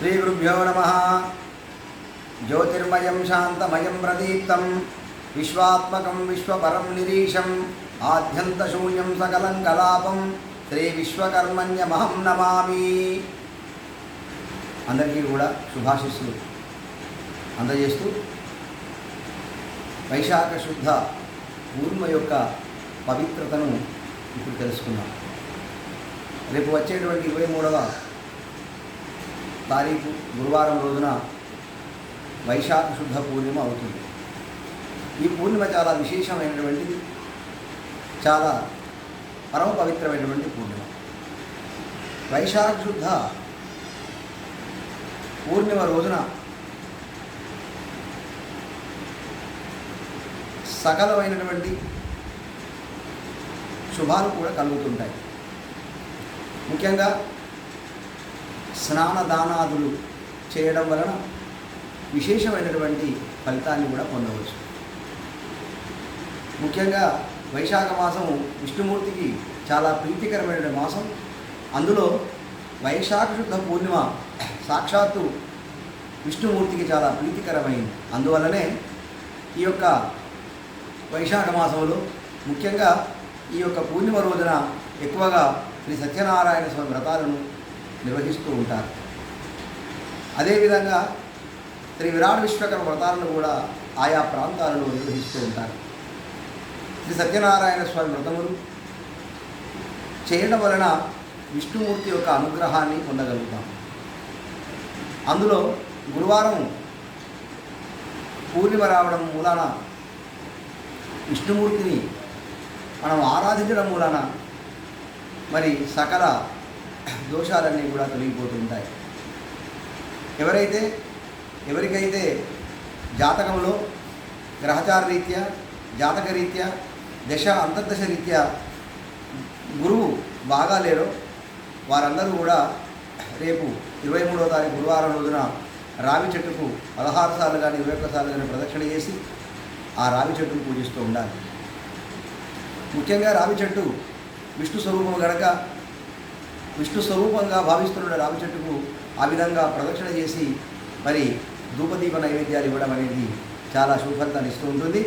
श्रीगुरुभ्यो नमः। ज्योतिर्मयं शान्तमयं प्रदीप्तं विश्वात्मकं विश्वपरं निरीशम् आद्यन्तशून्यं सकलं कलापं श्रीविश्वकर्मण्यमहं नमामि। అందరికీ కూడా శుభాశిస్సులు అందజేస్తూ వైశాఖ శుద్ధ పూర్ణిమ యొక్క పవిత్రతను ఇప్పుడు తెలుసుకుందాం. రేపు వచ్చేటువంటి 23వ తారీఖు గురువారం రోజున వైశాఖ శుద్ధ పూర్ణిమ అవుతుంది. ఈ పూర్ణిమ చాలా విశేషమైనటువంటిది, చాలా పరమ పవిత్రమైనటువంటి పూర్ణిమ. వైశాఖ శుద్ధ పూర్ణిమ రోజున సకలమైనటువంటి శుభాలు కూడా కలుగుతుంటాయి. ముఖ్యంగా స్నాన దానాదులు చేయడం వలన విశేషమైనటువంటి ఫలితాన్ని కూడా పొందవచ్చు. ముఖ్యంగా వైశాఖ మాసము విష్ణుమూర్తికి చాలా ప్రీతికరమైన మాసం. అందులో వైశాఖ శుద్ధ పూర్ణిమ సాక్షాత్తు విష్ణుమూర్తికి చాలా ప్రీతికరమైంది. అందువల్లనే ఈ యొక్క వైశాఖ మాసంలో ముఖ్యంగా ఈ యొక్క పూర్ణిమ రోజున ఎక్కువగా శ్రీ సత్యనారాయణ స్వామి వ్రతాలను నిర్వహిస్తూ ఉంటారు. అదేవిధంగా శ్రీ విరాట్ విశ్వకర్మ వ్రతాలను కూడా ఆయా ప్రాంతాలలో నిర్వహిస్తూ ఉంటారు. శ్రీ సత్యనారాయణ స్వామి వ్రతములు చేయడం వలన విష్ణుమూర్తి యొక్క అనుగ్రహాన్ని పొందగలుగుతాం. అందులో గురువారం పూర్ణిమ రావడం మూలాన విష్ణుమూర్తిని మనం ఆరాధించడం మూలాన మరి సకల దోషాలన్నీ కూడా తొలగిపోతుంటాయి. ఎవరికైతే జాతకంలో గ్రహచార రీత్యా, జాతక రీత్యా, దశ అంతర్దశ రీత్యా గురువు బాగా లేరో వారందరూ కూడా రేపు 23వ తారీఖు గురువారం రోజున రావి చెట్టుకు 16 సార్లు కానీ 21 సార్లు కానీ ప్రదక్షిణ చేసి ఆ రావి చెట్టును పూజిస్తూ ఉండాలి. ముఖ్యంగా రావి చెట్టు విష్ణు స్వరూపం గనక విష్ణు స్వరూపంగా భావిస్తున్న రావి చెట్టుకు ఆ విధంగా ప్రదక్షిణ చేసి మరి ధూపదీప నైవేద్యాలు ఇవ్వడం అనేది చాలా శుభఫలితాన్ని ఇస్తూ ఉంటుంది.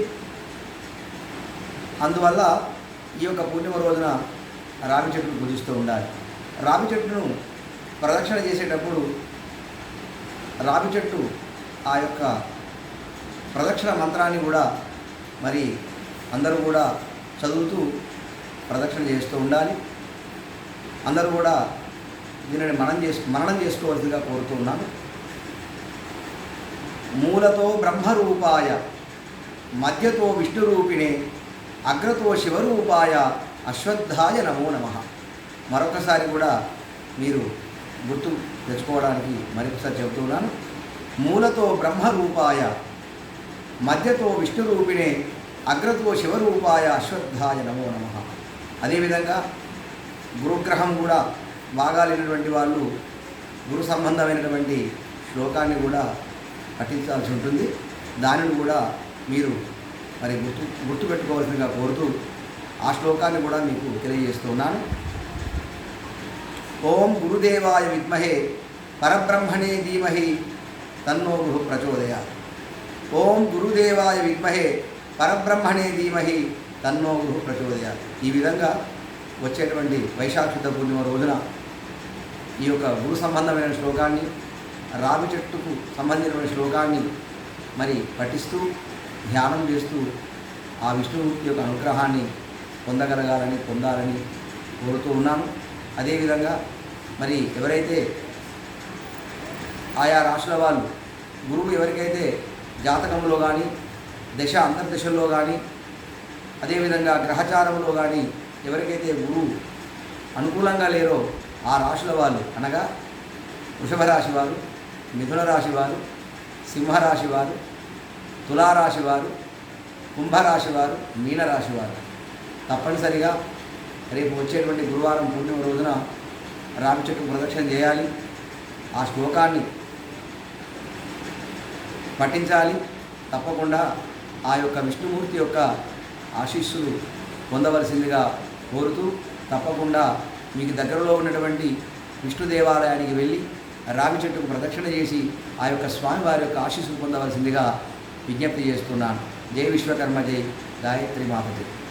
అందువల్ల ఈ యొక్క పూర్ణిమ రోజున రావి చెట్టును పూజిస్తూ ఉండాలి. రావి చెట్టును ప్రదక్షిణ చేసేటప్పుడు రావి చెట్టు ఆ యొక్క ప్రదక్షిణ మంత్రాన్ని కూడా మరి అందరూ కూడా చదువుతూ ప్రదక్షిణ చేస్తూ ఉండాలి. అందరూ కూడా దీనిని మననం చేసుకోవాల్సిందిగా కోరుతూ ఉన్నాను. మూలతో బ్రహ్మరూపాయ, మధ్యతో విష్ణురూపిణే, అగ్రతో శివరూపాయ అశ్వత్థాయ నమో నమః. మరొకసారి కూడా మీరు గుర్తు తెచ్చుకోవడానికి మరొకసారి చెబుతున్నాను. మూలతో బ్రహ్మరూపాయ, మధ్యతో విష్ణురూపిణే, అగ్రతో శివరూపాయ అశ్వత్థాయ నమో నమః. అదేవిధంగా గురుగ్రహం కూడా బాగాలేనటువంటి వాళ్ళు గురు సంబంధమైనటువంటి శ్లోకాన్ని కూడా పఠించాల్సి ఉంటుంది. దానిని కూడా మీరు మరి గుర్తుపెట్టుకోవాల్సిందిగా కోరుతూ ఆ శ్లోకాన్ని కూడా మీకు తెలియజేస్తున్నాను. ఓం గురుదేవాయ విద్మహే పరబ్రహ్మణే ధీమహి తన్నో గురు ప్రచోదయాత్. ఓం గురుదేవాయ విద్మహే పరబ్రహ్మణే ధీమహి తన్నో గురు ప్రచోదయాత్. ఈ విధంగా వచ్చేటువంటి వైశాఖ శుద్ధ పూర్ణిమ రోజున ఈ యొక్క గురు సంబంధమైన శ్లోకాన్ని, రావి చెట్టుకు సంబంధించిన శ్లోకాన్ని మరి పఠిస్తూ ధ్యానం చేస్తూ ఆ విష్ణుమూర్తి యొక్క అనుగ్రహాన్ని పొందాలని కోరుతూ ఉన్నాను. అదేవిధంగా మరి ఎవరైతే ఆయా రాశుల వాళ్ళు గురువు ఎవరికైతే జాతకంలో కానీ దశ అంతర్దశల్లో కానీ అదేవిధంగా గ్రహచారంలో కానీ ఎవరికైతే గురువు అనుకూలంగా లేరో ఆ రాశుల వాళ్ళు అనగా వృషభ రాశి వారు, మిథున రాశి వారు, సింహరాశి వారు, తులారాశి వారు, కుంభరాశి వారు, మీనరాశి వారు తప్పనిసరిగా రేపు వచ్చేటువంటి గురువారం పూర్ణిమ రోజున రావి చెట్టు ప్రదక్షిణ చేయాలి. ఆ శ్లోకాన్ని పఠించాలి. తప్పకుండా ఆ యొక్క విష్ణుమూర్తి యొక్క ఆశీస్సులు పొందవలసిందిగా కోరుతూ తప్పకుండా మీకు దగ్గరలో ఉన్నటువంటి విష్ణు దేవాలయానికి వెళ్ళి రావి చెట్టుకు ప్రదక్షిణ చేసి ఆ యొక్క స్వామివారి యొక్క ఆశీస్సులు పొందవలసిందిగా విజ్ఞప్తి చేస్తున్నాను. జై విశ్వకర్మ, జై గాయత్రి మాత జై.